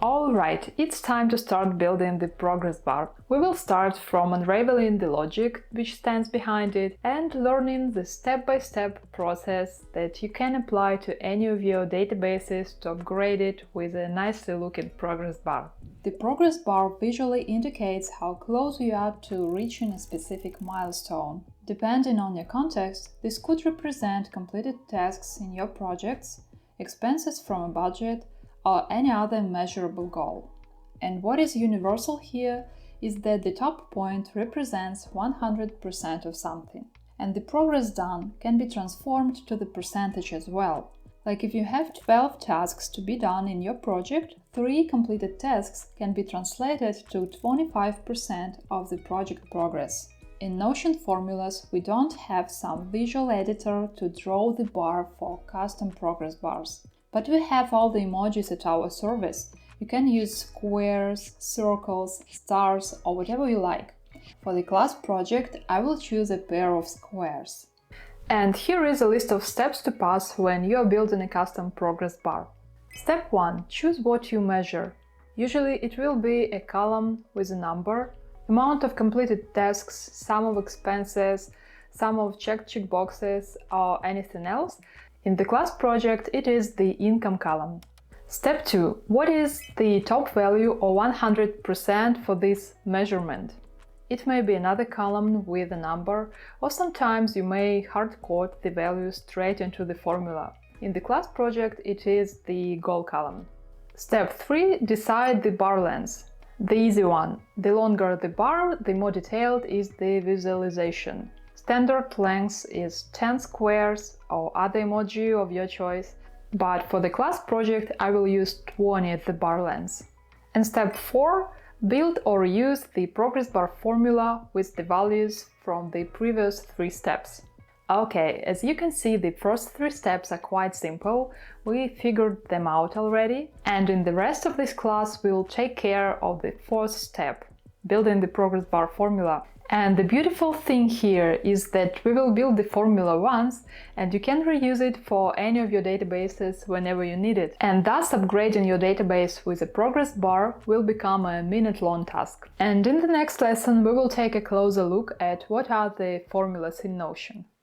Alright, it's time to start building the progress bar. We will start from unraveling the logic which stands behind it and learning the step-by-step process that you can apply to any of your databases to upgrade it with a nicely looking progress bar. The progress bar visually indicates how close you are to reaching a specific milestone. Depending on your context, this could represent completed tasks in your projects, expenses from a budget, or any other measurable goal. And what is universal here is that the top point represents 100% of something. And the progress done can be transformed to the percentage as well. Like if you have 12 tasks to be done in your project, 3 completed tasks can be translated to 25% of the project progress. In Notion formulas, we don't have some visual editor to draw the bar for custom progress bars. But we have all the emojis at our service. You can use squares, circles, stars, or whatever you like. For the class project, I will choose a pair of squares. And here is a list of steps to pass when you are building a custom progress bar. Step 1. Choose what you measure. Usually it will be a column with a number, amount of completed tasks, sum of expenses, sum of checked checkboxes, or anything else. In the class project, it is the income column. Step 2. What is the top value or 100% for this measurement? It may be another column with a number, or sometimes you may hard-code the value straight into the formula. In the class project, it is the goal column. Step 3. Decide the bar length. The easy one. The longer the bar, the more detailed is the visualization. Standard length is 10 squares or other emoji of your choice, but for the class project I will use 20 as the bar length. And step 4. Build or reuse the progress bar formula with the values from the previous 3 steps. Okay, as you can see, the first 3 steps are quite simple, we figured them out already, and in the rest of this class we'll take care of the 4th step, building the progress bar formula. And the beautiful thing here is that we will build the formula once and you can reuse it for any of your databases whenever you need it. And thus upgrading your database with a progress bar will become a minute-long task. And in the next lesson we will take a closer look at what are the formulas in Notion.